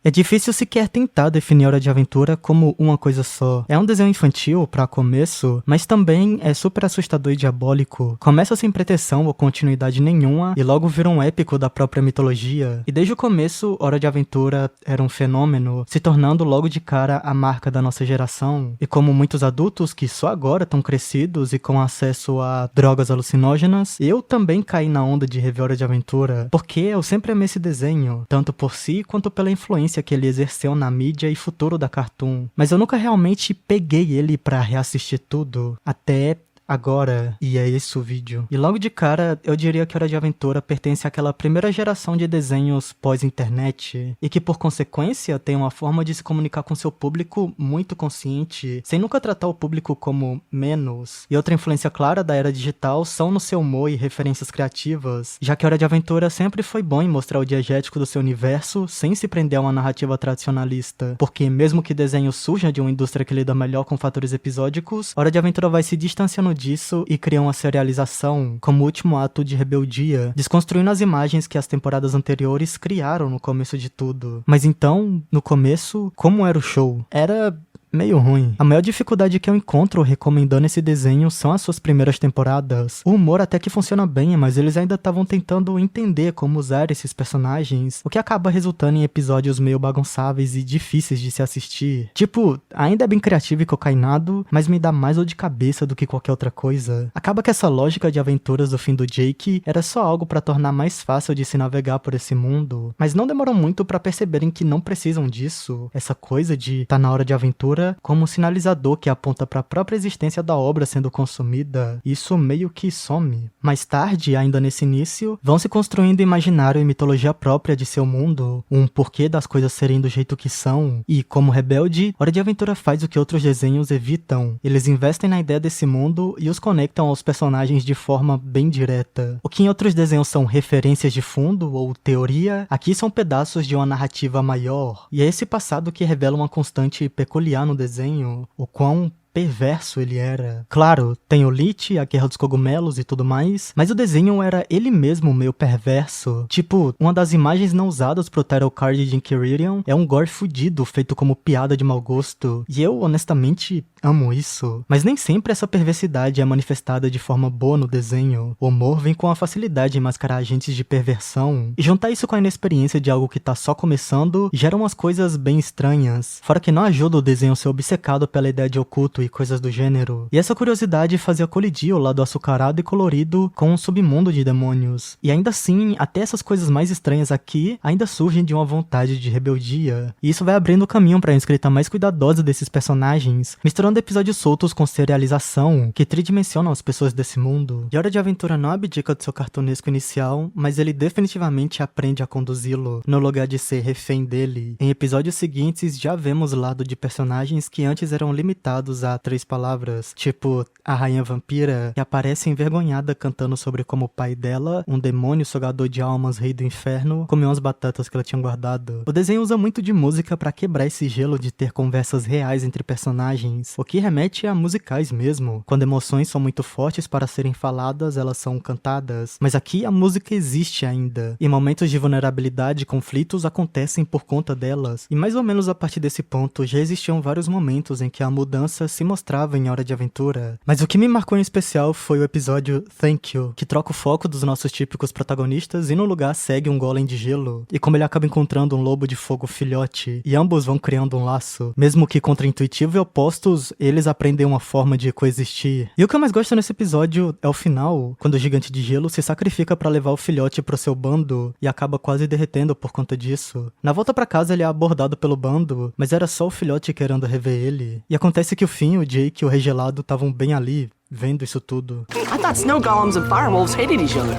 É difícil sequer tentar definir Hora de Aventura como uma coisa só. É um desenho infantil, pra começo, mas também é super assustador e diabólico. Começa sem pretensão ou continuidade nenhuma e logo vira um épico da própria mitologia. E desde o começo, Hora de Aventura era um fenômeno, se tornando logo de cara a marca da nossa geração. E como muitos adultos que só agora estão crescidos e com acesso a drogas alucinógenas, eu também caí na onda de rever Hora de Aventura, porque eu sempre amei esse desenho, tanto por si quanto pela influência que ele exerceu na mídia e futuro da Cartoon. Mas eu nunca realmente peguei ele pra reassistir tudo, até agora, e é esse o vídeo. E logo de cara, eu diria que Hora de Aventura pertence àquela primeira geração de desenhos pós-internet, e que por consequência tem uma forma de se comunicar com seu público muito consciente, sem nunca tratar o público como menos. E outra influência clara da era digital são no seu humor e referências criativas, já que Hora de Aventura sempre foi bom em mostrar o diegético do seu universo, sem se prender a uma narrativa tradicionalista, porque mesmo que desenho surja de uma indústria que lida melhor com fatores episódicos, Hora de Aventura vai se distanciando disso e cria uma serialização como último ato de rebeldia, desconstruindo as imagens que as temporadas anteriores criaram no começo de tudo. Mas então, no começo, como era o show? Era meio ruim. A maior dificuldade que eu encontro recomendando esse desenho são as suas primeiras temporadas. O humor até que funciona bem, mas eles ainda estavam tentando entender como usar esses personagens, o que acaba resultando em episódios meio bagunçáveis e difíceis de se assistir. Tipo, ainda é bem criativo e cocainado, mas me dá mais dor de cabeça do que qualquer outra coisa. Acaba que essa lógica de aventuras do fim do Jake era só algo pra tornar mais fácil de se navegar por esse mundo, mas não demorou muito pra perceberem que não precisam disso. Essa coisa de tá na hora de aventura como um sinalizador que aponta para a própria existência da obra sendo consumida, isso meio que some. Mais tarde, ainda nesse início, vão se construindo imaginário e mitologia própria de seu mundo, um porquê das coisas serem do jeito que são, e como Rebelde, Hora de Aventura faz o que outros desenhos evitam. Eles investem na ideia desse mundo e os conectam aos personagens de forma bem direta. O que em outros desenhos são referências de fundo ou teoria, aqui são pedaços de uma narrativa maior, e é esse passado que revela uma constante peculiar no desenho, o quão perverso ele era. Claro, tem o Lich, a Guerra dos Cogumelos e tudo mais, mas o desenho era ele mesmo meio perverso. Tipo, uma das imagens não usadas pro title card de Inquiridion é um gore fudido, feito como piada de mau gosto. E eu, honestamente, amo isso. Mas nem sempre essa perversidade é manifestada de forma boa no desenho. O humor vem com a facilidade em mascarar agentes de perversão. E juntar isso com a inexperiência de algo que tá só começando, gera umas coisas bem estranhas. Fora que não ajuda o desenho a ser obcecado pela ideia de oculto e coisas do gênero. E essa curiosidade fazia colidir o lado açucarado e colorido com um submundo de demônios. E ainda assim, até essas coisas mais estranhas aqui ainda surgem de uma vontade de rebeldia. E isso vai abrindo o caminho para a escrita mais cuidadosa desses personagens, misturando episódios soltos com serialização, que tridimensionam as pessoas desse mundo. E Hora de Aventura não abdica do seu cartunesco inicial, mas ele definitivamente aprende a conduzi-lo, no lugar de ser refém dele. Em episódios seguintes, já vemos o lado de personagens que antes eram limitados a 3 palavras, tipo a rainha vampira, que aparece envergonhada cantando sobre como o pai dela, um demônio sugador de almas, rei do inferno, comeu as batatas que ela tinha guardado. O desenho usa muito de música pra quebrar esse gelo de ter conversas reais entre personagens, o que remete a musicais mesmo. Quando emoções são muito fortes para serem faladas, elas são cantadas. Mas aqui a música existe ainda, e momentos de vulnerabilidade e conflitos acontecem por conta delas. E mais ou menos a partir desse ponto, já existiam vários momentos em que a mudança se mostrava em Hora de Aventura. Mas o que me marcou em especial foi o episódio Thank You, que troca o foco dos nossos típicos protagonistas e no lugar segue um golem de gelo, e como ele acaba encontrando um lobo de fogo filhote, e ambos vão criando um laço. Mesmo que contra-intuitivo e opostos, eles aprendem uma forma de coexistir. E o que eu mais gosto nesse episódio é o final, quando o gigante de gelo se sacrifica pra levar o filhote pro seu bando, e acaba quase derretendo por conta disso. Na volta pra casa ele é abordado pelo bando, mas era só o filhote querendo rever ele. E acontece que o Finn, o Jake e o Rei Gelado estavam bem ali, vendo isso tudo. I thought snow golems and firewolves hated each other.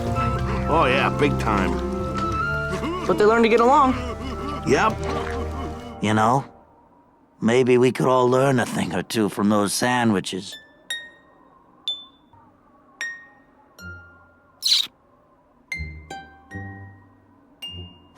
Oh yeah, big time. But they learned to get along. Yep. You know, maybe we could all learn a thing or two from those sandwiches.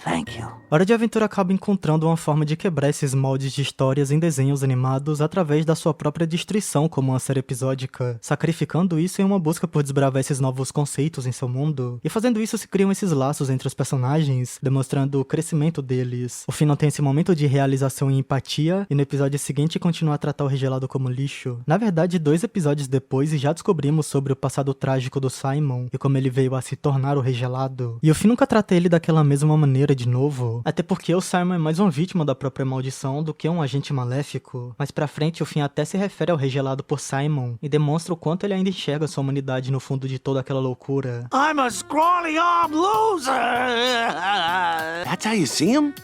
Thank you. Hora de Aventura acaba encontrando uma forma de quebrar esses moldes de histórias em desenhos animados através da sua própria destruição como uma série episódica, sacrificando isso em uma busca por desbravar esses novos conceitos em seu mundo. E fazendo isso se criam esses laços entre os personagens, demonstrando o crescimento deles. O fim não tem esse momento de realização e empatia, e no episódio seguinte continua a tratar o regelado como lixo. Na verdade, 2 episódios depois já descobrimos sobre o passado trágico do Simon e como ele veio a se tornar o regelado. E o fim nunca trata ele daquela mesma maneira de novo. Até porque o Simon é mais uma vítima da própria maldição do que um agente maléfico. Mais pra frente, o fim até se refere ao regelado por Simon e demonstra o quanto ele ainda enxerga sua humanidade no fundo de toda aquela loucura. I'm a scrawny arm loser! That's how you see him?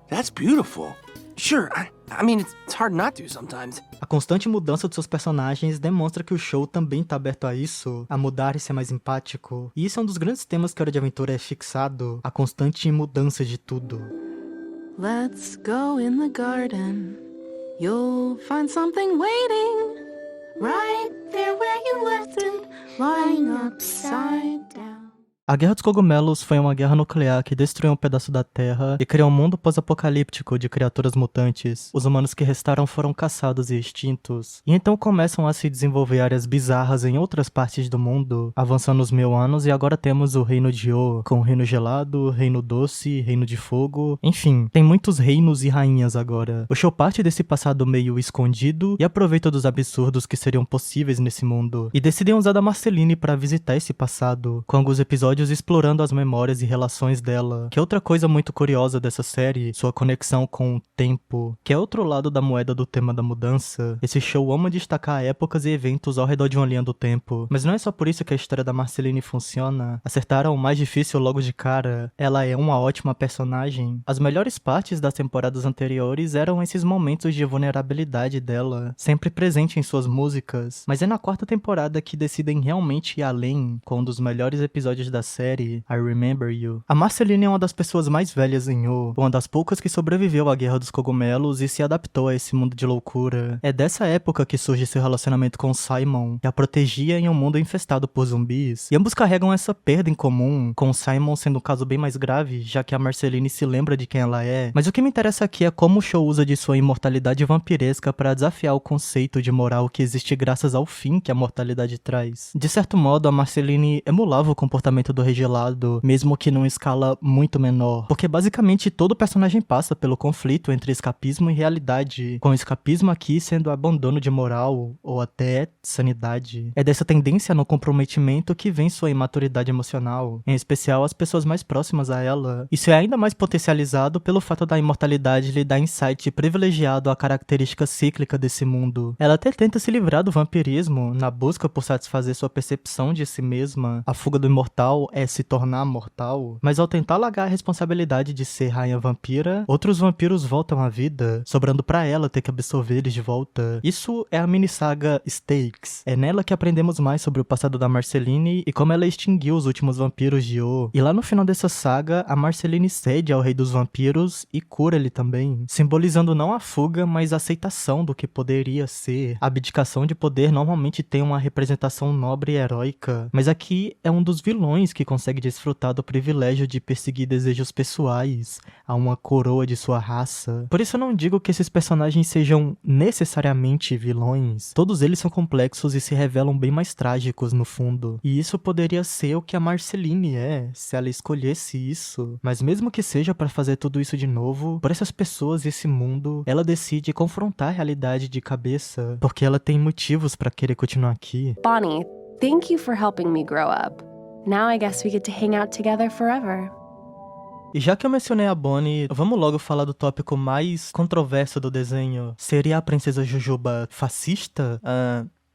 That's beautiful. Sure, I mean, it's hard not to sometimes. A constante mudança de seus personagens demonstra que o show também tá aberto a isso, a mudar e ser mais empático. E isso é um dos grandes temas que Hora de Aventura é fixado, a constante mudança de tudo. Let's go in the garden. You'll find something waiting right there where you left it, lying upside down. A Guerra dos Cogumelos foi uma guerra nuclear que destruiu um pedaço da Terra e criou um mundo pós-apocalíptico de criaturas mutantes. Os humanos que restaram foram caçados e extintos. E então começam a se desenvolver áreas bizarras em outras partes do mundo, avançando os 1000 anos, e agora temos o Reino de O, com o Reino Gelado, Reino Doce, Reino de Fogo, enfim, tem muitos reinos e rainhas agora. O show parte desse passado meio escondido e aproveita dos absurdos que seriam possíveis nesse mundo, e decidem usar da Marceline para visitar esse passado, com alguns episódios explorando as memórias e relações dela, que é outra coisa muito curiosa dessa série, sua conexão com o tempo, que é outro lado da moeda do tema da mudança. Esse show ama destacar épocas e eventos ao redor de uma linha do tempo, mas não é só por isso que a história da Marceline funciona. Acertaram o mais difícil logo de cara, ela é uma ótima personagem. As melhores partes das temporadas anteriores eram esses momentos de vulnerabilidade dela, sempre presente em suas músicas, mas é na 4ª temporada que decidem realmente ir além, com um dos melhores episódios da série, I Remember You. A Marceline é uma das pessoas mais velhas em O, uma das poucas que sobreviveu à Guerra dos Cogumelos e se adaptou a esse mundo de loucura. É dessa época que surge seu relacionamento com Simon, que a protegia em um mundo infestado por zumbis, e ambos carregam essa perda em comum, com Simon sendo um caso bem mais grave, já que a Marceline se lembra de quem ela é. Mas o que me interessa aqui é como o show usa de sua imortalidade vampiresca para desafiar o conceito de moral que existe graças ao fim que a mortalidade traz. De certo modo, a Marceline emulava o comportamento do regelado, mesmo que numa escala muito menor, porque basicamente todo personagem passa pelo conflito entre escapismo e realidade, com o escapismo aqui sendo abandono de moral, ou até sanidade. É dessa tendência no comprometimento que vem sua imaturidade emocional, em especial as pessoas mais próximas a ela. Isso é ainda mais potencializado pelo fato da imortalidade lhe dar insight privilegiado à característica cíclica desse mundo. Ela até tenta se livrar do vampirismo, na busca por satisfazer sua percepção de si mesma. A fuga do imortal é se tornar mortal, mas ao tentar largar a responsabilidade de ser rainha vampira, outros vampiros voltam à vida, sobrando pra ela ter que absorver eles de volta. Isso é a mini-saga Stakes. É nela que aprendemos mais sobre o passado da Marceline e como ela extinguiu os últimos vampiros de O. E lá no final dessa saga, a Marceline cede ao rei dos vampiros e cura ele também, simbolizando não a fuga, mas a aceitação do que poderia ser. A abdicação de poder normalmente tem uma representação nobre e heróica, mas aqui é um dos vilões que consegue desfrutar do privilégio de perseguir desejos pessoais a uma coroa de sua raça. Por isso eu não digo que esses personagens sejam necessariamente vilões. Todos eles são complexos e se revelam bem mais trágicos no fundo. E isso poderia ser o que a Marceline é, se ela escolhesse isso. Mas mesmo que seja para fazer tudo isso de novo, por essas pessoas e esse mundo, ela decide confrontar a realidade de cabeça, porque ela tem motivos para querer continuar aqui. Bonnie, thank you for helping me grow up. Now I guess we get to hang out together forever. E já que eu mencionei a Bonnie, vamos logo falar do tópico mais controverso do desenho. Seria a princesa Jujuba fascista?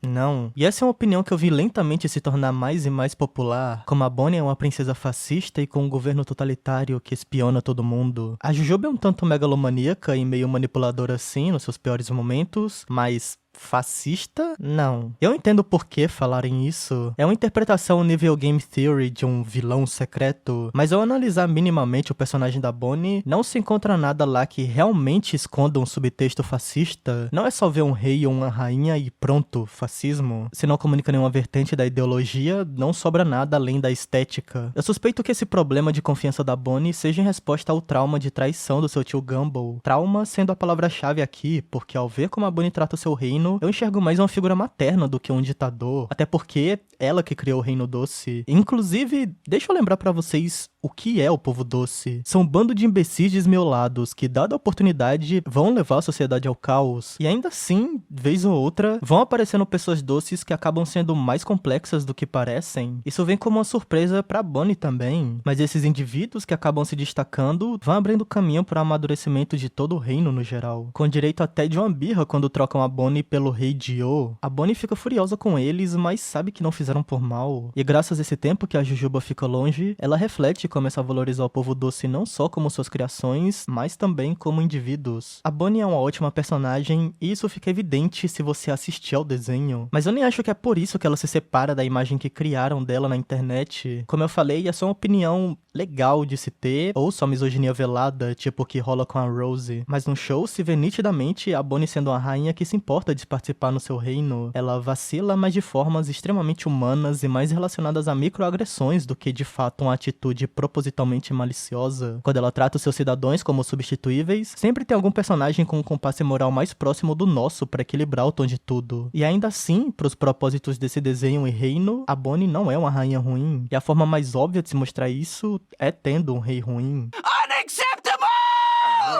Não. E essa é uma opinião que eu vi lentamente se tornar mais e mais popular, como a Bonnie é uma princesa fascista e com um governo totalitário que espiona todo mundo. A Jujuba é um tanto megalomaníaca e meio manipuladora assim, nos seus piores momentos, mas fascista? Não. Eu entendo por que falarem isso. É uma interpretação nível game theory de um vilão secreto, mas ao analisar minimamente o personagem da Bonnie, não se encontra nada lá que realmente esconda um subtexto fascista. Não é só ver um rei ou uma rainha e pronto, fascismo. Se não comunica nenhuma vertente da ideologia, não sobra nada além da estética. Eu suspeito que esse problema de confiança da Bonnie seja em resposta ao trauma de traição do seu tio Gumball. Trauma sendo a palavra-chave aqui, porque ao ver como a Bonnie trata o seu reino, eu enxergo mais uma figura materna do que um ditador, até porque ela que criou o Reino Doce. Inclusive, deixa eu lembrar pra vocês o que é o Povo Doce. São um bando de imbecis desmiolados que, dada a oportunidade, vão levar a sociedade ao caos. E ainda assim, vez ou outra, vão aparecendo pessoas doces que acabam sendo mais complexas do que parecem. Isso vem como uma surpresa pra Bonnie também. Mas esses indivíduos que acabam se destacando vão abrindo caminho para o amadurecimento de todo o reino no geral. Com direito até de uma birra quando trocam a Bonnie pelo rei Dio. A Bonnie fica furiosa com eles, mas sabe que não fizeram por mal. E graças a esse tempo que a Jujuba fica longe, ela reflete e começa a valorizar o Povo Doce não só como suas criações, mas também como indivíduos. A Bonnie é uma ótima personagem e isso fica evidente se você assistir ao desenho. Mas eu nem acho que é por isso que ela se separa da imagem que criaram dela na internet. Como eu falei, é só uma opinião legal de se ter, ou só misoginia velada, tipo o que rola com a Rose. Mas no show se vê nitidamente a Bonnie sendo uma rainha que se importa de participar no seu reino. Ela vacila, mas de formas extremamente humanas e mais relacionadas a microagressões do que de fato uma atitude propositalmente maliciosa. Quando ela trata os seus cidadãos como substituíveis, sempre tem algum personagem com um compasso moral mais próximo do nosso pra equilibrar o tom de tudo. E ainda assim, pros propósitos desse desenho e reino, a Bonnie não é uma rainha ruim. E a forma mais óbvia de se mostrar isso é tendo um rei ruim. Unacceptable!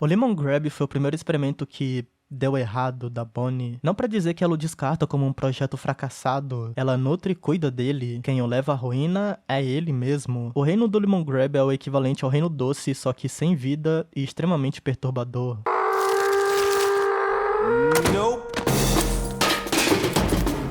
O Lemon Grab foi o primeiro experimento que deu errado da Bonnie. Não pra dizer que ela o descarta como um projeto fracassado. Ela nutre e cuida dele. Quem o leva à ruína é ele mesmo. O reino do Lemon Grab é o equivalente ao Reino Doce, só que sem vida e extremamente perturbador. Nope.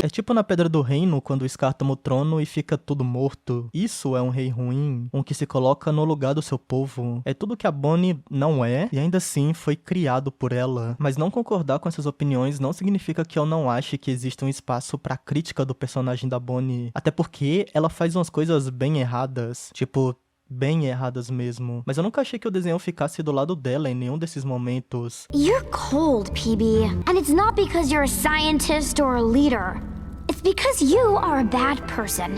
É tipo na Pedra do Reino, quando o Scar toma o trono e fica tudo morto. Isso é um rei ruim, um que se coloca no lugar do seu povo. É tudo que a Bonnie não é, e ainda assim foi criado por ela. Mas não concordar com essas opiniões não significa que eu não ache que existe um espaço pra crítica do personagem da Bonnie. Até porque ela faz umas coisas bem erradas. Tipo, bem erradas mesmo. Mas eu nunca achei que o desenho ficasse do lado dela em nenhum desses momentos. You're cold, PB. And it's not because you're a scientist or a leader. It's because you are a bad person.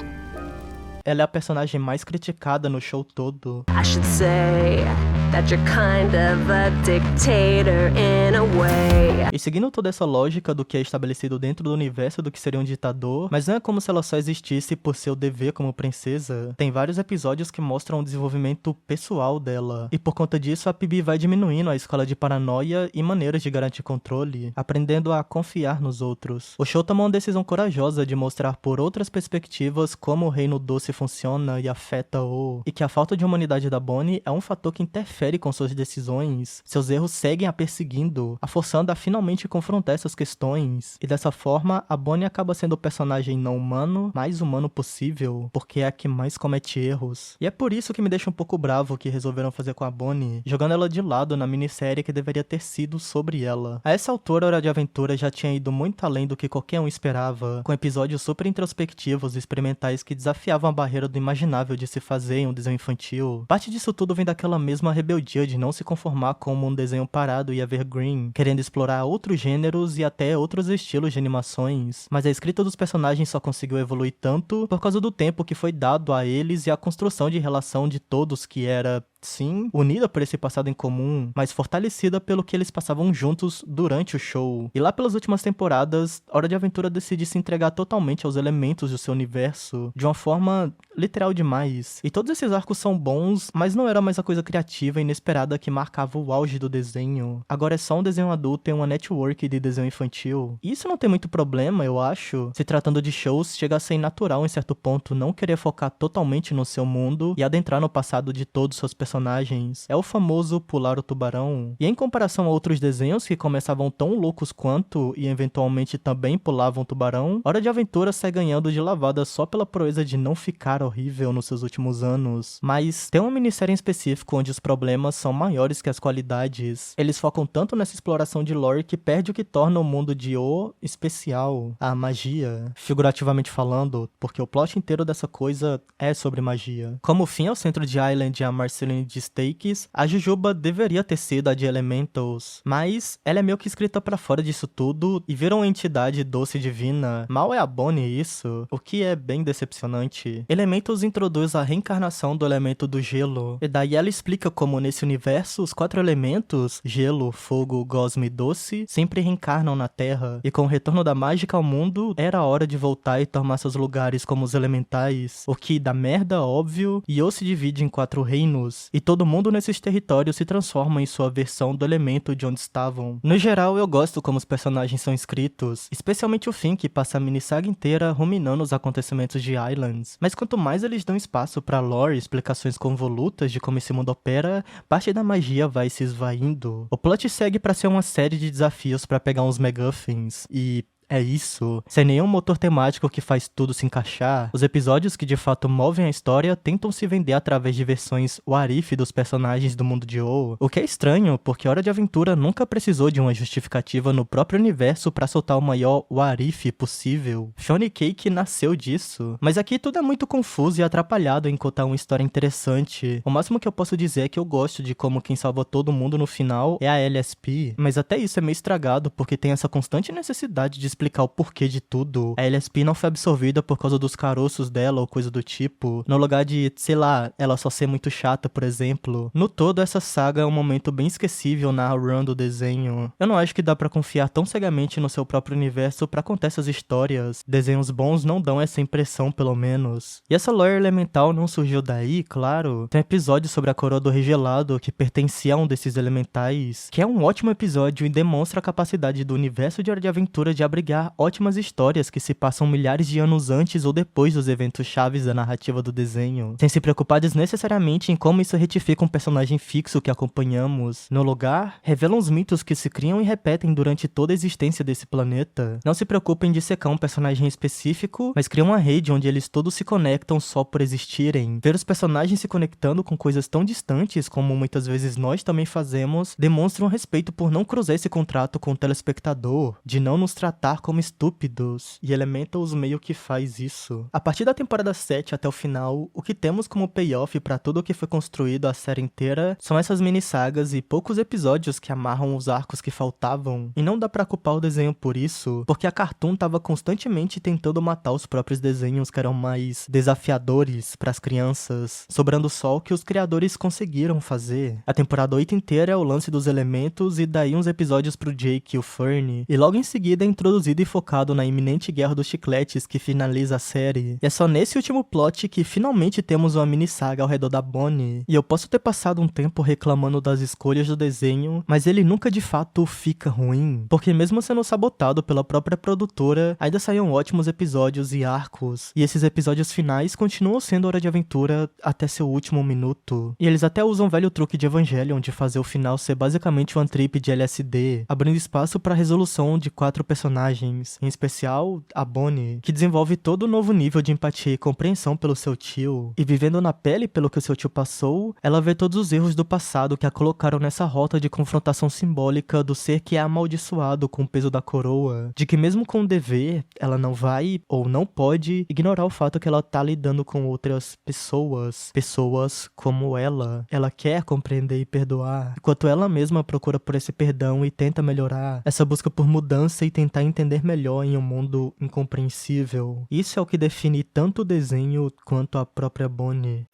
Ela é a personagem mais criticada no show todo. I should say that you're kind of a dictator in a way. E seguindo toda essa lógica do que é estabelecido dentro do universo do que seria um ditador, mas não é como se ela só existisse por seu dever como princesa. Tem vários episódios que mostram o desenvolvimento pessoal dela. E por conta disso, a PB vai diminuindo a escala de paranoia e maneiras de garantir controle, aprendendo a confiar nos outros. O show tomou uma decisão corajosa de mostrar por outras perspectivas como o Reino Doce funciona e afeta-o, e que a falta de humanidade da Bonnie é um fator que interfere com suas decisões. Seus erros seguem a perseguindo, a forçando a finalmente confrontar essas questões, e dessa forma a Bonnie acaba sendo o personagem não humano, mais humano possível, porque é a que mais comete erros. E é por isso que me deixa um pouco bravo o que resolveram fazer com a Bonnie, jogando ela de lado na minissérie que deveria ter sido sobre ela. A essa altura, Hora de Aventura já tinha ido muito além do que qualquer um esperava, com episódios super introspectivos e experimentais que desafiavam a barreira do imaginável de se fazer em um desenho infantil. Parte disso tudo vem daquela mesma rebeldia de não se conformar como um desenho parado e evergreen, querendo explorar outros gêneros e até outros estilos de animações. Mas a escrita dos personagens só conseguiu evoluir tanto por causa do tempo que foi dado a eles e a construção de relação de todos que era, sim, unida por esse passado em comum, mas fortalecida pelo que eles passavam juntos durante o show. E lá pelas últimas temporadas, Hora de Aventura decide se entregar totalmente aos elementos do seu universo, de uma forma literal demais. E todos esses arcos são bons, mas não era mais a coisa criativa e inesperada que marcava o auge do desenho. Agora é só um desenho adulto e uma network de desenho infantil. E isso não tem muito problema, eu acho. Se tratando de shows, chega a ser natural em certo ponto não querer focar totalmente no seu mundo e adentrar no passado de todos os seus personagens personagens é o famoso pular o tubarão. E em comparação a outros desenhos que começavam tão loucos quanto e eventualmente também pulavam tubarão, Hora de Aventura sai ganhando de lavada só pela proeza de não ficar horrível nos seus últimos anos. Mas tem uma minissérie em específico onde os problemas são maiores que as qualidades. Eles focam tanto nessa exploração de lore que perde o que torna o mundo de O especial, a magia, figurativamente falando, porque o plot inteiro dessa coisa é sobre magia. Como o Finn é o centro de Island e a Marceline de Stakes, a Jujuba deveria ter sido a de Elementals, mas ela é meio que escrita pra fora disso tudo e vira uma entidade doce e divina. Mal é a Bonnie isso, o que é bem decepcionante. Elementals introduz a reencarnação do elemento do gelo, e daí ela explica como nesse universo os 4 elementos, gelo, fogo, gosma e doce, sempre reencarnam na Terra, e com o retorno da mágica ao mundo, era a hora de voltar e tomar seus lugares como os elementais, o que dá merda, óbvio, e ou se divide em 4 reinos, e todo mundo nesses territórios se transforma em sua versão do elemento de onde estavam. No geral, eu gosto como os personagens são escritos, especialmente o Finn, que passa a minissaga inteira ruminando os acontecimentos de Islands, mas quanto mais eles dão espaço pra lore e explicações convolutas de como esse mundo opera, parte da magia vai se esvaindo. O plot segue pra ser uma série de desafios pra pegar uns MacGuffins, e é isso. Sem nenhum motor temático que faz tudo se encaixar, os episódios que de fato movem a história tentam se vender através de versões what if dos personagens do mundo de O, o que é estranho, porque Hora de Aventura nunca precisou de uma justificativa no próprio universo pra soltar o maior what if possível. Shonny Cake nasceu disso. Mas aqui tudo é muito confuso e atrapalhado em contar uma história interessante. O máximo que eu posso dizer é que eu gosto de como quem salva todo mundo no final é a LSP, mas até isso é meio estragado porque tem essa constante necessidade de explicar o porquê de tudo. A LSP não foi absorvida por causa dos caroços dela ou coisa do tipo, no lugar de, sei lá, ela só ser muito chata, por exemplo. No todo, essa saga é um momento bem esquecível na run do desenho. Eu não acho que dá pra confiar tão cegamente no seu próprio universo pra contar essas histórias. Desenhos bons não dão essa impressão, pelo menos. E essa lore elemental não surgiu daí, claro. Tem um episódio sobre a coroa do regelado que pertencia a um desses elementais, que é um ótimo episódio e demonstra a capacidade do universo de Hora de Aventura de abrigar ótimas histórias que se passam milhares de anos antes ou depois dos eventos chaves da narrativa do desenho, sem se preocupar desnecessariamente em como isso retifica um personagem fixo que acompanhamos. No lugar, revelam os mitos que se criam e repetem durante toda a existência desse planeta. Não se preocupem de secar um personagem específico, mas criam uma rede onde eles todos se conectam só por existirem. Ver os personagens se conectando com coisas tão distantes como muitas vezes nós também fazemos, demonstra um respeito por não cruzar esse contrato com o telespectador, de não nos tratar como estúpidos, e Elementals meio que faz isso. A partir da temporada 7 até o final, o que temos como payoff pra tudo o que foi construído a série inteira são essas mini-sagas e poucos episódios que amarram os arcos que faltavam, e não dá pra culpar o desenho por isso, porque a Cartoon tava constantemente tentando matar os próprios desenhos que eram mais desafiadores pras crianças, sobrando só o que os criadores conseguiram fazer. A temporada 8 inteira é o lance dos elementos e daí uns episódios pro Jake e o Fernie, e logo em seguida é introduzido e focado na iminente guerra dos chicletes que finaliza a série. E é só nesse último plot que finalmente temos uma mini-saga ao redor da Bonnie. E eu posso ter passado um tempo reclamando das escolhas do desenho, mas ele nunca de fato fica ruim, porque mesmo sendo sabotado pela própria produtora, ainda saíam ótimos episódios e arcos, e esses episódios finais continuam sendo Hora de Aventura até seu último minuto. E eles até usam o velho truque de Evangelion de fazer o final ser basicamente um trip de LSD, abrindo espaço para a resolução de 4 personagens, em especial a Bonnie, que desenvolve todo um novo nível de empatia e compreensão pelo seu tio, e vivendo na pele pelo que o seu tio passou, ela vê todos os erros do passado que a colocaram nessa rota de confrontação simbólica do ser que é amaldiçoado com o peso da coroa, de que mesmo com o dever, ela não vai, ou não pode, ignorar o fato que ela tá lidando com outras pessoas como ela quer compreender e perdoar, enquanto ela mesma procura por esse perdão e tenta melhorar, essa busca por mudança e tentar entender melhor em um mundo incompreensível. Isso é o que define tanto o desenho quanto a própria Bonnie.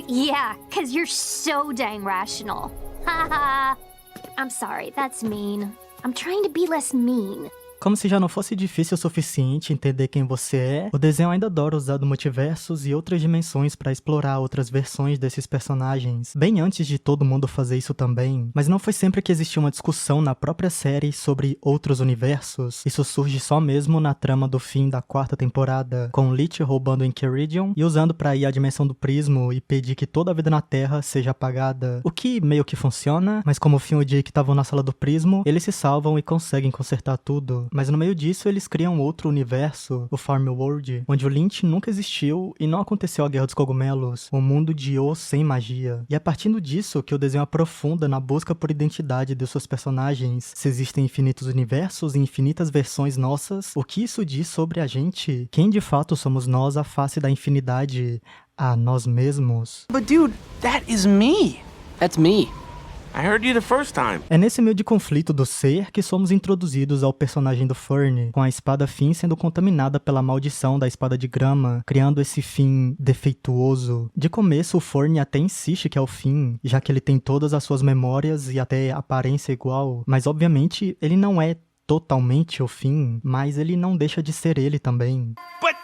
Yeah, 'cause you're so dang rational. Haha. I'm sorry, that's mean. I'm trying to be less mean. Como se já não fosse difícil o suficiente entender quem você é, o desenho ainda adora usar do multiversos e outras dimensões para explorar outras versões desses personagens, bem antes de todo mundo fazer isso também. Mas não foi sempre que existia uma discussão na própria série sobre outros universos. Isso surge só mesmo na trama do fim da 4ª temporada, com Lich roubando Enchiridion e usando para ir à dimensão do prismo e pedir que toda a vida na Terra seja apagada. O que meio que funciona, mas como o Finn e o Jake estavam na sala do prismo, eles se salvam e conseguem consertar tudo. Mas no meio disso, eles criam outro universo, o Farm World, onde o Lynch nunca existiu e não aconteceu a Guerra dos Cogumelos, um mundo de Yoh sem magia. E é partindo disso que o desenho aprofunda na busca por identidade de seus personagens, se existem infinitos universos e infinitas versões nossas, o que isso diz sobre a gente? Quem de fato somos nós à face da infinidade, a nós mesmos? But dude, that is me. That's me. I heard you the first time. É nesse meio de conflito do ser que somos introduzidos ao personagem do Fern, com a espada Finn sendo contaminada pela maldição da espada de grama, criando esse Finn defeituoso. De começo, o Fern até insiste que é o Finn, já que ele tem todas as suas memórias e até aparência igual, mas obviamente ele não é totalmente o Finn, mas ele não deixa de ser ele também. But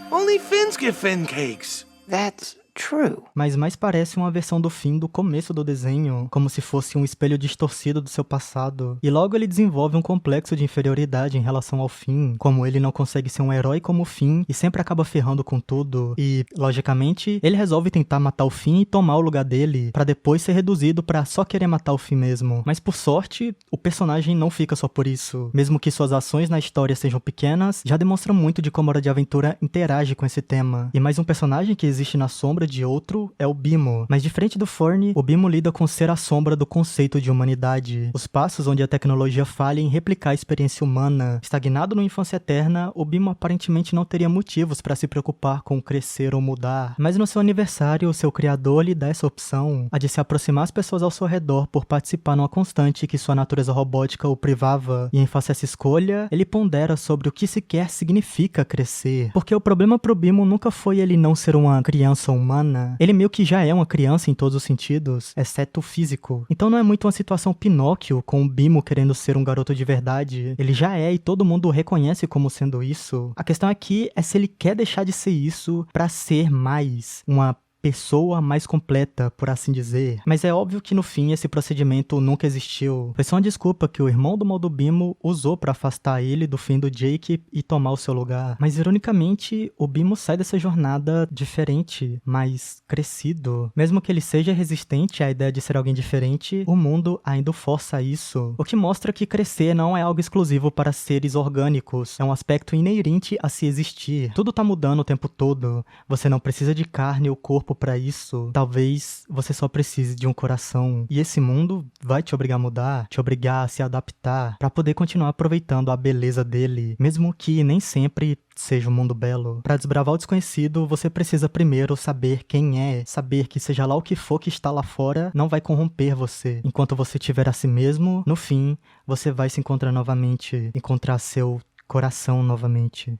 only Finns get Finn cakes. That's true. Mas mais parece uma versão do Finn do começo do desenho, como se fosse um espelho distorcido do seu passado. E logo ele desenvolve um complexo de inferioridade em relação ao Finn, como ele não consegue ser um herói como o Finn e sempre acaba ferrando com tudo. E, logicamente, ele resolve tentar matar o Finn e tomar o lugar dele, pra depois ser reduzido pra só querer matar o Finn mesmo. Mas por sorte, o personagem não fica só por isso. Mesmo que suas ações na história sejam pequenas, já demonstra muito de como Hora de Aventura interage com esse tema. E mais um personagem que existe na sombra de outro é o Bimo. Mas diferente do Fern, o Bimo lida com ser a sombra do conceito de humanidade. Os passos onde a tecnologia falha em replicar a experiência humana. Estagnado no infância eterna, o Bimo aparentemente não teria motivos para se preocupar com crescer ou mudar. Mas no seu aniversário, o seu criador lhe dá essa opção, a de se aproximar às pessoas ao seu redor por participar numa constante que sua natureza robótica o privava. E em face a essa escolha, ele pondera sobre o que sequer significa crescer. Porque o problema pro Bimo nunca foi ele não ser uma criança humana. Ele meio que já é uma criança em todos os sentidos, exceto o físico. Então não é muito uma situação Pinóquio, com o Bimo querendo ser um garoto de verdade. Ele já é e todo mundo o reconhece como sendo isso. A questão aqui é se ele quer deixar de ser isso pra ser mais uma pessoa mais completa, por assim dizer. Mas é óbvio que no fim esse procedimento nunca existiu. Foi só uma desculpa que o irmão do mal do Bimo usou pra afastar ele do fim do Jake e tomar o seu lugar. Mas ironicamente, o Bimo sai dessa jornada diferente, mais crescido. Mesmo que ele seja resistente à ideia de ser alguém diferente, o mundo ainda o força a isso. O que mostra que crescer não é algo exclusivo para seres orgânicos. É um aspecto inerente a se existir. Tudo tá mudando o tempo todo. Você não precisa de carne ou corpo pra isso. Talvez você só precise de um coração. E esse mundo vai te obrigar a mudar, te obrigar a se adaptar, pra poder continuar aproveitando a beleza dele, mesmo que nem sempre seja um mundo belo. Pra desbravar o desconhecido, você precisa primeiro saber quem é, saber que seja lá o que for que está lá fora, não vai corromper você. Enquanto você tiver a si mesmo, no fim, você vai se encontrar novamente, encontrar seu coração novamente.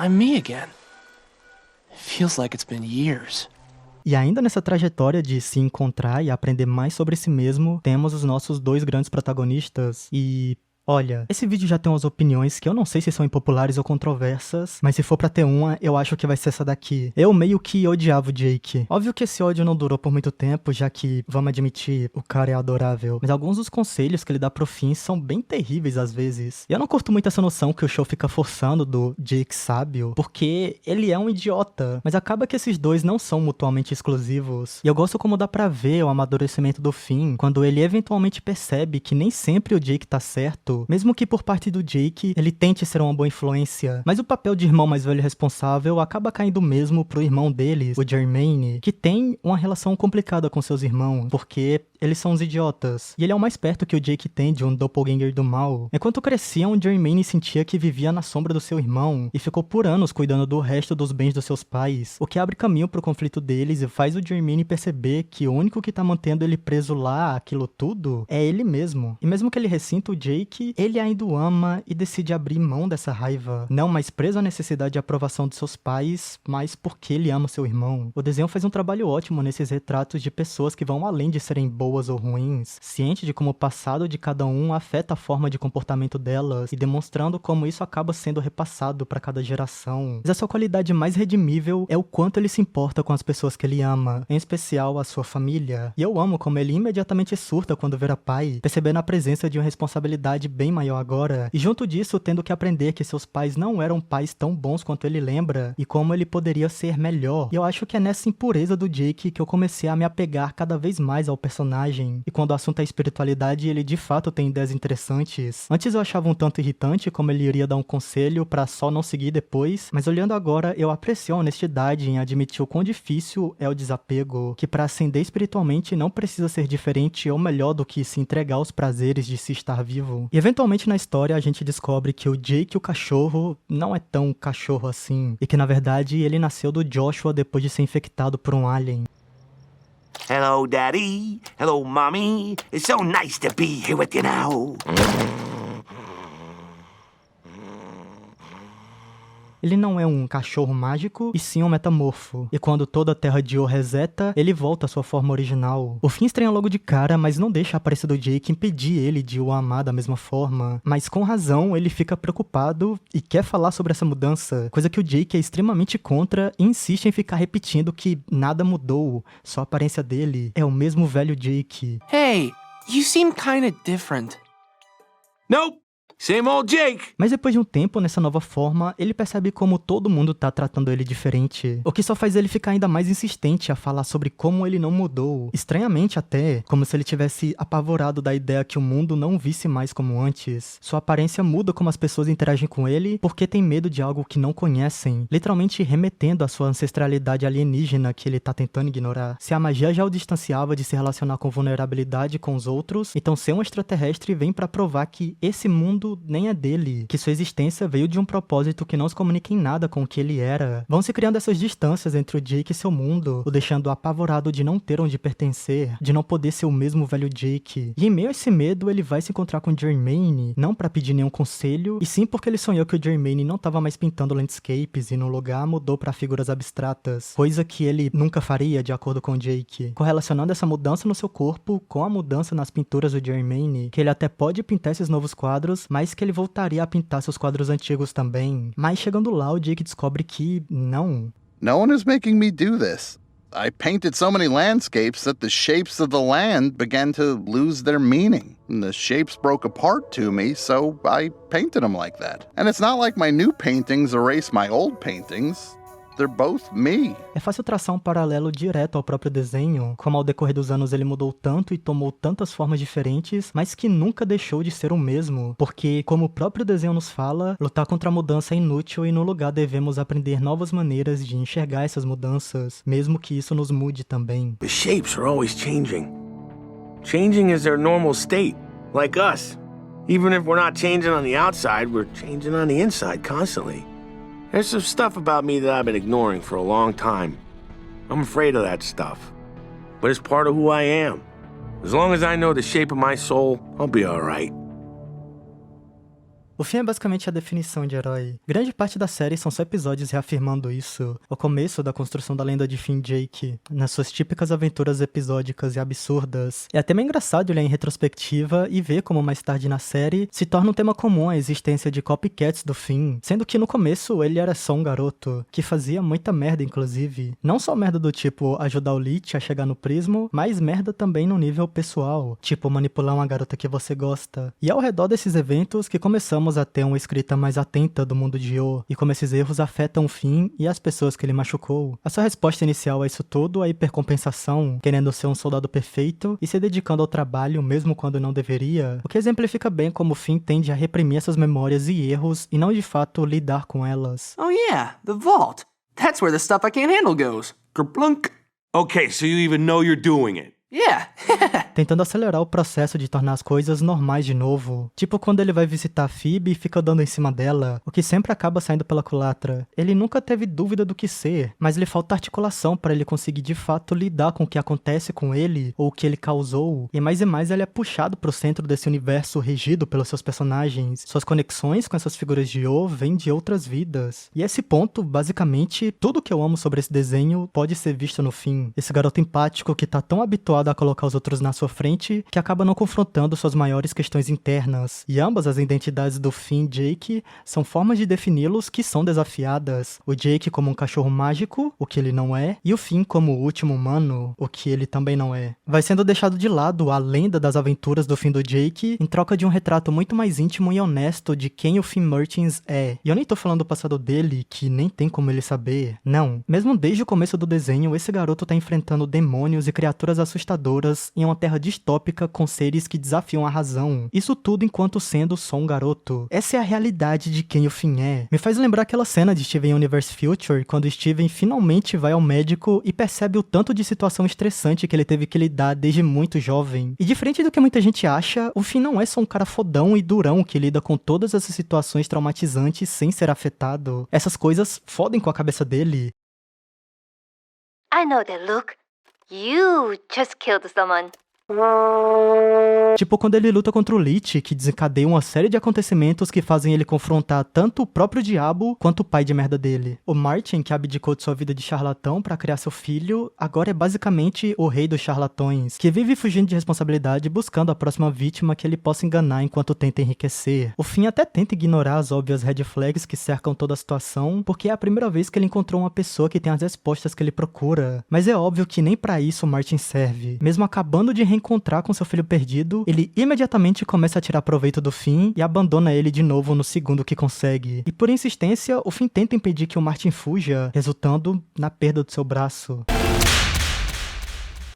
I'm me again. It feels like it's been years. E ainda nessa trajetória de se encontrar e aprender mais sobre si mesmo, temos os nossos dois grandes protagonistas. E olha, esse vídeo já tem umas opiniões que eu não sei se são impopulares ou controversas, mas se for pra ter uma, eu acho que vai ser essa daqui. Eu meio que odiava o Jake. Óbvio que esse ódio não durou por muito tempo, já que, vamos admitir, o cara é adorável. Mas alguns dos conselhos que ele dá pro Finn são bem terríveis às vezes. E eu não curto muito essa noção que o show fica forçando do Jake sábio, porque ele é um idiota. Mas acaba que esses dois não são mutuamente exclusivos. E eu gosto como dá pra ver o amadurecimento do Finn, quando ele eventualmente percebe que nem sempre o Jake tá certo, mesmo que por parte do Jake ele tente ser uma boa influência. Mas o papel de irmão mais velho responsável acaba caindo mesmo pro irmão deles, o Jermaine, que tem uma relação complicada com seus irmãos, porque eles são uns idiotas. E ele é o mais perto que o Jake tem de um doppelganger do mal. Enquanto cresciam, o Jermaine sentia que vivia na sombra do seu irmão, e ficou por anos cuidando do resto dos bens dos seus pais, o que abre caminho pro conflito deles e faz o Jermaine perceber que o único que tá mantendo ele preso lá, aquilo tudo, é ele mesmo. E mesmo que ele ressinta o Jake, Jake, ele ainda o ama e decide abrir mão dessa raiva. Não mais preso à necessidade de aprovação de seus pais, mas porque ele ama seu irmão. O desenho faz um trabalho ótimo nesses retratos de pessoas que vão além de serem boas ou ruins, ciente de como o passado de cada um afeta a forma de comportamento delas e demonstrando como isso acaba sendo repassado para cada geração. Mas a sua qualidade mais redimível é o quanto ele se importa com as pessoas que ele ama, em especial a sua família. E eu amo como ele imediatamente surta quando vira pai, percebendo a presença de uma responsabilidade bem maior agora, e junto disso tendo que aprender que seus pais não eram pais tão bons quanto ele lembra, e como ele poderia ser melhor. E eu acho que é nessa impureza do Jake que eu comecei a me apegar cada vez mais ao personagem, e quando o assunto é espiritualidade, ele de fato tem ideias interessantes. Antes eu achava um tanto irritante como ele iria dar um conselho pra só não seguir depois, mas olhando agora eu aprecio a honestidade em admitir o quão difícil é o desapego, que pra ascender espiritualmente não precisa ser diferente ou melhor do que se entregar aos prazeres de se estar vivo. E eventualmente na história a gente descobre que o Jake, o cachorro, não é tão cachorro assim, e que na verdade ele nasceu do Joshua depois de ser infectado por um alien. Hello, Daddy. Hello, Mommy. It's so nice to be here with you now. Ele não é um cachorro mágico, e sim um metamorfo. E quando toda a Terra de O reseta, ele volta à sua forma original. O Finn estranha logo de cara, mas não deixa a aparência do Jake impedir ele de o amar da mesma forma. Mas com razão, ele fica preocupado e quer falar sobre essa mudança, coisa que o Jake é extremamente contra e insiste em ficar repetindo que nada mudou, só a aparência dele é o mesmo velho Jake. Hey, you seem kinda different. Nope. Same old Jake. Mas depois de um tempo nessa nova forma, ele percebe como todo mundo tá tratando ele diferente, o que só faz ele ficar ainda mais insistente a falar sobre como ele não mudou, estranhamente até, como se ele tivesse apavorado da ideia que o mundo não o visse mais como antes. Sua aparência muda como as pessoas interagem com ele, porque tem medo de algo que não conhecem, literalmente remetendo à sua ancestralidade alienígena que ele tá tentando ignorar. Se a magia já o distanciava de se relacionar com vulnerabilidade com os outros, então ser um extraterrestre vem pra provar que esse mundo nem é dele, que sua existência veio de um propósito que não se comunica em nada com o que ele era. Vão se criando essas distâncias entre o Jake e seu mundo, o deixando apavorado de não ter onde pertencer, de não poder ser o mesmo velho Jake. E em meio a esse medo, ele vai se encontrar com Jermaine, não pra pedir nenhum conselho, e sim porque ele sonhou que o Jermaine não tava mais pintando landscapes e no lugar mudou pra figuras abstratas, coisa que ele nunca faria de acordo com o Jake. Correlacionando essa mudança no seu corpo com a mudança nas pinturas do Jermaine, que ele até pode pintar esses novos quadros, mas que ele voltaria a pintar seus quadros antigos também. Mas chegando lá, o Jake descobre que não. No one is making me do this. I painted so many landscapes that the shapes of the land began to lose their meaning. And the shapes broke apart to me, so I painted them like that. And it's not like my new paintings erase my old paintings. They're both me. É fácil traçar um paralelo direto ao próprio desenho, como ao decorrer dos anos ele mudou tanto e tomou tantas formas diferentes, mas que nunca deixou de ser o mesmo, porque, como o próprio desenho nos fala, lutar contra a mudança é inútil e no lugar devemos aprender novas maneiras de enxergar essas mudanças, mesmo que isso nos mude também. The shapes are always changing. Changing is their normal state, like us. Even if we're not changing on the outside, we're changing on the inside constantly. There's some stuff about me that I've been ignoring for a long time. I'm afraid of that stuff. But it's part of who I am. As long as I know the shape of my soul, I'll be all right. O fim é basicamente a definição de herói. Grande parte da série são só episódios reafirmando isso. O começo da construção da lenda de Finn Jake, nas suas típicas aventuras episódicas e absurdas. É até meio engraçado olhar em retrospectiva e ver como mais tarde na série se torna um tema comum a existência de copycats do Finn, sendo que no começo ele era só um garoto, que fazia muita merda inclusive. Não só merda do tipo ajudar o Lich a chegar no prismo, mas merda também no nível pessoal, tipo manipular uma garota que você gosta. E é ao redor desses eventos que começamos a ter uma escrita mais atenta do mundo de Yo, e como esses erros afetam o Finn e as pessoas que ele machucou. A sua resposta inicial a isso tudo, a hipercompensação, querendo ser um soldado perfeito e se dedicando ao trabalho mesmo quando não deveria, o que exemplifica bem como o Finn tende a reprimir essas memórias e erros e não de fato lidar com elas. Oh yeah, the vault. That's where the stuff I can't handle goes. Kerplunk. Okay, so you even know you're doing it. Yeah. Tentando acelerar o processo de tornar as coisas normais de novo. Tipo quando ele vai visitar a Phoebe e fica dando em cima dela, o que sempre acaba saindo pela culatra. Ele nunca teve dúvida do que ser, mas lhe falta articulação para ele conseguir de fato lidar com o que acontece com ele, ou o que ele causou. E mais ele é puxado pro centro desse universo regido pelos seus personagens. Suas conexões com essas figuras de Yo vêm de outras vidas. E esse ponto, basicamente, tudo que eu amo sobre esse desenho pode ser visto no fim. Esse garoto empático que tá tão habituado a colocar os outros na sua frente, que acaba não confrontando suas maiores questões internas. E ambas as identidades do Finn e Jake são formas de defini-los que são desafiadas. O Jake como um cachorro mágico, o que ele não é, e o Finn como o último humano, o que ele também não é. Vai sendo deixado de lado a lenda das aventuras do Finn do Jake, em troca de um retrato muito mais íntimo e honesto de quem o Finn Mertens é. E eu nem tô falando do passado dele, que nem tem como ele saber. Não. Mesmo desde o começo do desenho, esse garoto tá enfrentando demônios e criaturas assustadoras em uma terra distópica com seres que desafiam a razão. Isso tudo enquanto sendo só um garoto. Essa é a realidade de quem o Finn é. Me faz lembrar aquela cena de Steven Universe Future, quando Steven finalmente vai ao médico e percebe o tanto de situação estressante que ele teve que lidar desde muito jovem. E diferente do que muita gente acha, o Finn não é só um cara fodão e durão que lida com todas essas situações traumatizantes sem ser afetado. Essas coisas fodem com a cabeça dele. I know that look. You just killed someone. Tipo quando ele luta contra o Lich, que desencadeia uma série de acontecimentos que fazem ele confrontar tanto o próprio diabo quanto o pai de merda dele. O Martin, que abdicou de sua vida de charlatão pra criar seu filho, agora é basicamente o rei dos charlatões, que vive fugindo de responsabilidade buscando a próxima vítima que ele possa enganar enquanto tenta enriquecer. O Finn até tenta ignorar as óbvias red flags que cercam toda a situação, porque é a primeira vez que ele encontrou uma pessoa que tem as respostas que ele procura. Mas é óbvio que nem pra isso o Martin serve. Mesmo acabando de reencontrar com seu filho perdido, ele imediatamente começa a tirar proveito do Finn e abandona ele de novo no segundo que consegue. E por insistência, o Finn tenta impedir que o Martin fuja, resultando na perda do seu braço.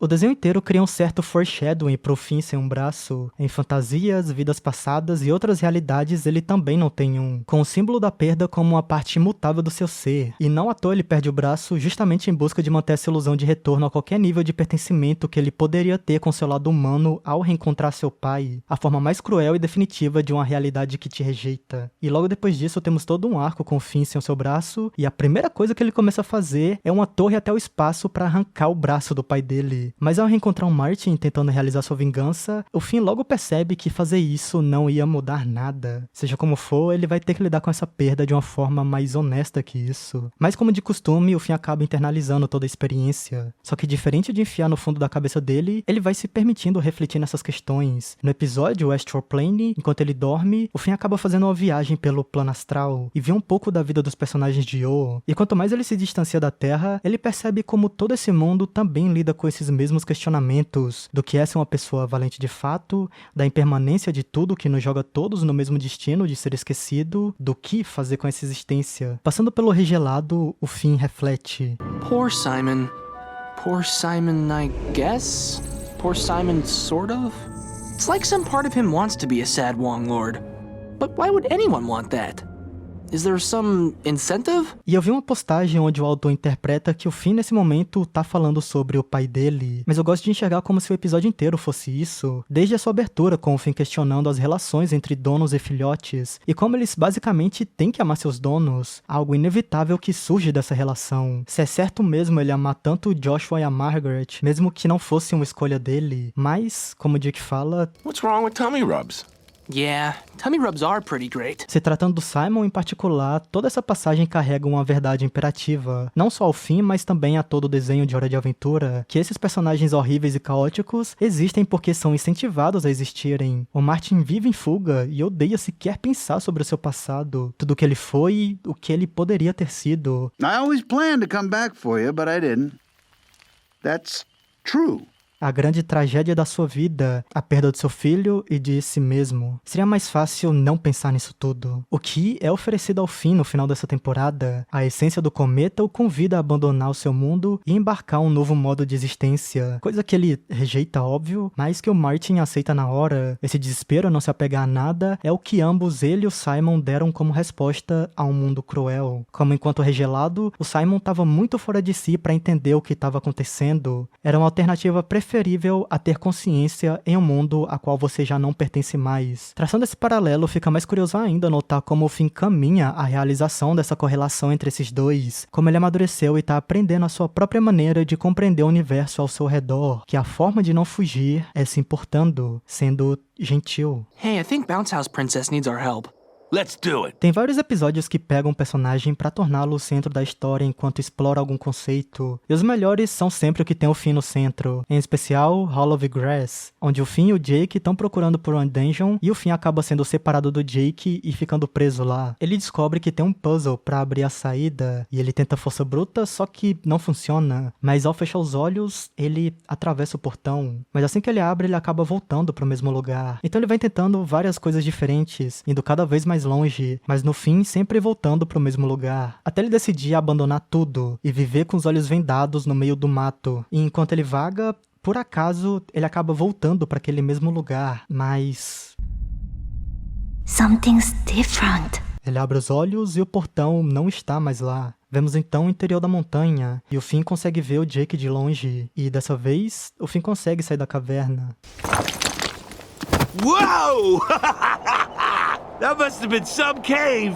O desenho inteiro cria um certo foreshadowing pro Finn sem um braço. Em fantasias, vidas passadas e outras realidades ele também não tem um, com o símbolo da perda como uma parte imutável do seu ser. E não à toa ele perde o braço justamente em busca de manter essa ilusão de retorno a qualquer nível de pertencimento que ele poderia ter com seu lado humano ao reencontrar seu pai. A forma mais cruel e definitiva de uma realidade que te rejeita. E logo depois disso temos todo um arco com o Finn sem o seu braço, e a primeira coisa que ele começa a fazer é uma torre até o espaço para arrancar o braço do pai dele. Mas ao reencontrar um Martin tentando realizar sua vingança, o Finn logo percebe que fazer isso não ia mudar nada. Seja como for, ele vai ter que lidar com essa perda de uma forma mais honesta que isso. Mas como de costume, o Finn acaba internalizando toda a experiência. Só que diferente de enfiar no fundo da cabeça dele, ele vai se permitindo refletir nessas questões. No episódio Astral Plane, enquanto ele dorme, o Finn acaba fazendo uma viagem pelo plano astral e vê um pouco da vida dos personagens de Yo. E quanto mais ele se distancia da Terra, ele percebe como todo esse mundo também lida com esses mesmos questionamentos do que é ser uma pessoa valente de fato, da impermanência de tudo que nos joga todos no mesmo destino de ser esquecido, do que fazer com essa existência. Passando pelo regelado, o Finn reflete. Poor Simon. Poor Simon, I guess? Poor Simon, sort of? It's like some part of him wants to be a sad Wong Lord. But why would anyone want that? Is there some incentive? E eu vi uma postagem onde o autor interpreta que o Finn nesse momento tá falando sobre o pai dele, mas eu gosto de enxergar como se o episódio inteiro fosse isso, desde a sua abertura com o Finn questionando as relações entre donos e filhotes, e como eles basicamente têm que amar seus donos, algo inevitável que surge dessa relação. Se é certo mesmo ele amar tanto o Joshua e a Margaret, mesmo que não fosse uma escolha dele, mas, como o Dick fala... What's wrong with tummy rubs? Yeah, tummy rubs are pretty great. Se tratando do Simon em particular, toda essa passagem carrega uma verdade imperativa, não só ao Finn, mas também a todo o desenho de Hora de Aventura, que esses personagens horríveis e caóticos existem porque são incentivados a existirem. O Martin vive em fuga e odeia sequer pensar sobre o seu passado, tudo o que ele foi e o que ele poderia ter sido. I always planned to come back for you, but I didn't. That's true. A grande tragédia da sua vida, a perda do seu filho e de si mesmo. Seria mais fácil não pensar nisso tudo. O que é oferecido ao Finn no final dessa temporada? A essência do cometa o convida a abandonar o seu mundo e embarcar um novo modo de existência. Coisa que ele rejeita, óbvio, mas que o Martin aceita na hora. Esse desespero a não se apegar a nada é o que ambos, ele e o Simon, deram como resposta a um mundo cruel. Como enquanto regelado, o Simon estava muito fora de si para entender o que estava acontecendo. Era uma alternativa preferida preferível a ter consciência em um mundo a qual você já não pertence mais. Traçando esse paralelo, fica mais curioso ainda notar como o Finn caminha a realização dessa correlação entre esses dois, como ele amadureceu e tá aprendendo a sua própria maneira de compreender o universo ao seu redor, que a forma de não fugir é se importando, sendo gentil. Hey, I think Bounce House Princess needs our help. Let's do it. Tem vários episódios que pegam um personagem pra torná-lo o centro da história enquanto explora algum conceito, e os melhores são sempre o que tem o Finn no centro, em especial Hall of Grass, onde o Finn e o Jake estão procurando por uma dungeon e o Finn acaba sendo separado do Jake e ficando preso lá. Ele descobre que tem um puzzle pra abrir a saída e ele tenta força bruta, só que não funciona, mas ao fechar os olhos, ele atravessa o portão, mas assim que ele abre, ele acaba voltando pro mesmo lugar. Então ele vai tentando várias coisas diferentes, indo cada vez mais longe, mas no fim sempre voltando pro mesmo lugar, até ele decidir abandonar tudo e viver com os olhos vendados no meio do mato. E enquanto ele vaga, por acaso, ele acaba voltando para aquele mesmo lugar, mas... Something's different. Ele abre os olhos e o portão não está mais lá. Vemos então o interior da montanha, e o Finn consegue ver o Jake de longe, e dessa vez, o Finn consegue sair da caverna. Whoa! That must have been some cave.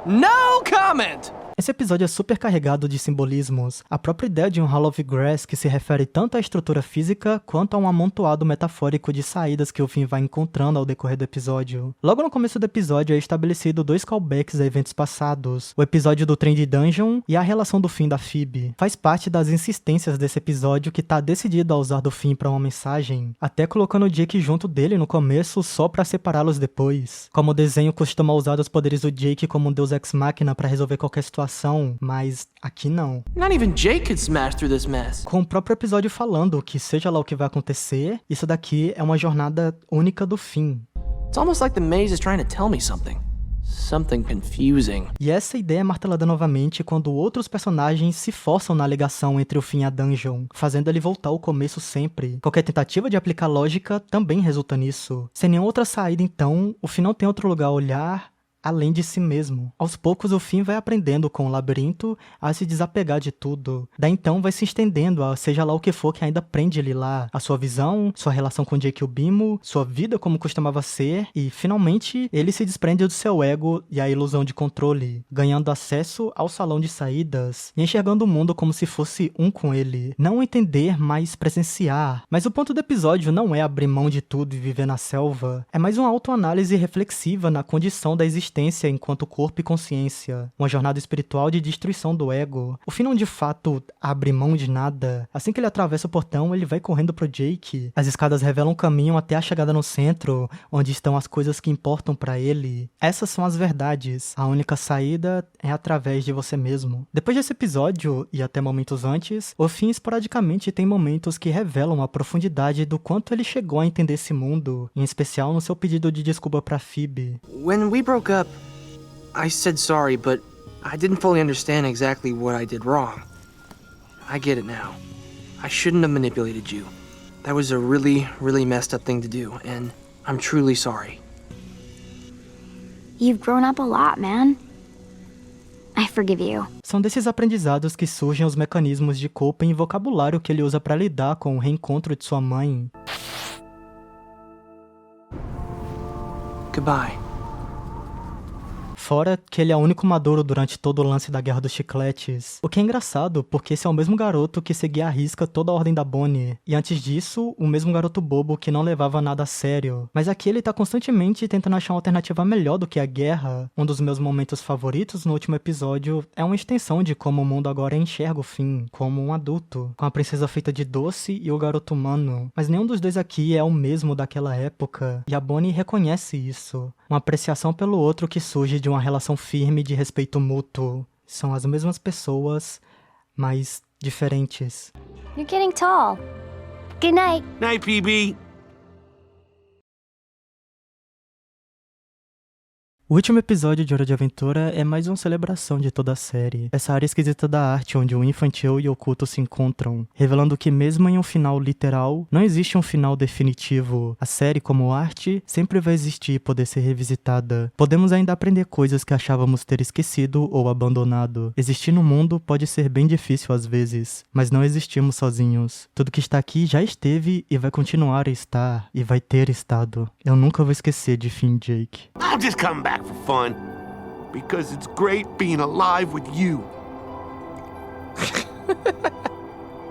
No comment! Esse episódio é super carregado de simbolismos. A própria ideia de um Hall of Grass que se refere tanto à estrutura física quanto a um amontoado metafórico de saídas que o Finn vai encontrando ao decorrer do episódio. Logo no começo do episódio é estabelecido 2 callbacks a eventos passados, o episódio do trem de Dungeon e a relação do Finn da Phoebe. Faz parte das insistências desse episódio que tá decidido a usar do Finn pra uma mensagem, até colocando o Jake junto dele no começo só pra separá-los depois. Como o desenho costuma usar os poderes do Jake como um deus ex-machina pra resolver qualquer situação, mas aqui não. Not even Jake could smash through this mess. Com o próprio episódio falando que seja lá o que vai acontecer, isso daqui é uma jornada única do Finn. It's almost like the maze is trying to tell me something. Something confusing. E essa ideia é martelada novamente quando outros personagens se forçam na ligação entre o Finn e a Dungeon, fazendo ele voltar ao começo sempre. Qualquer tentativa de aplicar lógica também resulta nisso. Sem nenhuma outra saída então, o Finn não tem outro lugar a olhar além de si mesmo. Aos poucos o Finn vai aprendendo com o labirinto a se desapegar de tudo. Daí então vai se estendendo a seja lá o que for que ainda prende ele lá. A sua visão, sua relação com Jake e o Bimo, sua vida como costumava ser, e finalmente ele se desprende do seu ego e a ilusão de controle, ganhando acesso ao salão de saídas e enxergando o mundo como se fosse um com ele. Não entender, mas presenciar. Mas o ponto do episódio não é abrir mão de tudo e viver na selva. É mais uma autoanálise reflexiva na condição da existência enquanto corpo e consciência, uma jornada espiritual de destruição do ego. O Finn não de fato abre mão de nada. Assim que ele atravessa o portão, ele vai correndo pro Jake. As escadas revelam um caminho até a chegada no centro, onde estão as coisas que importam pra ele. Essas são as verdades. A única saída é através de você mesmo. Depois desse episódio, e até momentos antes, o Finn esporadicamente tem momentos que revelam a profundidade do quanto ele chegou a entender esse mundo, em especial no seu pedido de desculpa pra Phoebe. When we broke up, I said sorry, but I didn't fully understand exactly what I did wrong. I get it now. I shouldn't have manipulated you. That was a really, really messed up thing to do, and I'm truly sorry. You've grown up a lot, man. I forgive you. São desses aprendizados que surgem os mecanismos de coping e vocabulário que ele usa pra lidar com o reencontro de sua mãe. Goodbye. Fora que ele é o único maduro durante todo o lance da Guerra dos Chicletes. O que é engraçado, porque esse é o mesmo garoto que seguia à risca toda a ordem da Bonnie. E antes disso, o mesmo garoto bobo que não levava nada a sério. Mas aqui ele tá constantemente tentando achar uma alternativa melhor do que a guerra. Um dos meus momentos favoritos no último episódio é uma extensão de como o mundo agora enxerga o Finn, como um adulto, com a princesa feita de doce e o garoto humano. Mas nenhum dos dois aqui é o mesmo daquela época. E a Bonnie reconhece isso. Uma apreciação pelo outro que surge de uma relação firme de respeito mútuo. São as mesmas pessoas, mas diferentes. You're getting tall. Good night. Night, PB. O último episódio de Hora de Aventura é mais uma celebração de toda a série. Essa área esquisita da arte onde o infantil e o oculto se encontram, revelando que mesmo em um final literal, não existe um final definitivo. A série, como arte, sempre vai existir e poder ser revisitada. Podemos ainda aprender coisas que achávamos ter esquecido ou abandonado. Existir no mundo pode ser bem difícil às vezes, mas não existimos sozinhos. Tudo que está aqui já esteve e vai continuar a estar, e vai ter estado. Eu nunca vou esquecer de Finn Jake. I'll just come back for fun, because it's great being alive with you.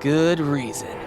Good reason.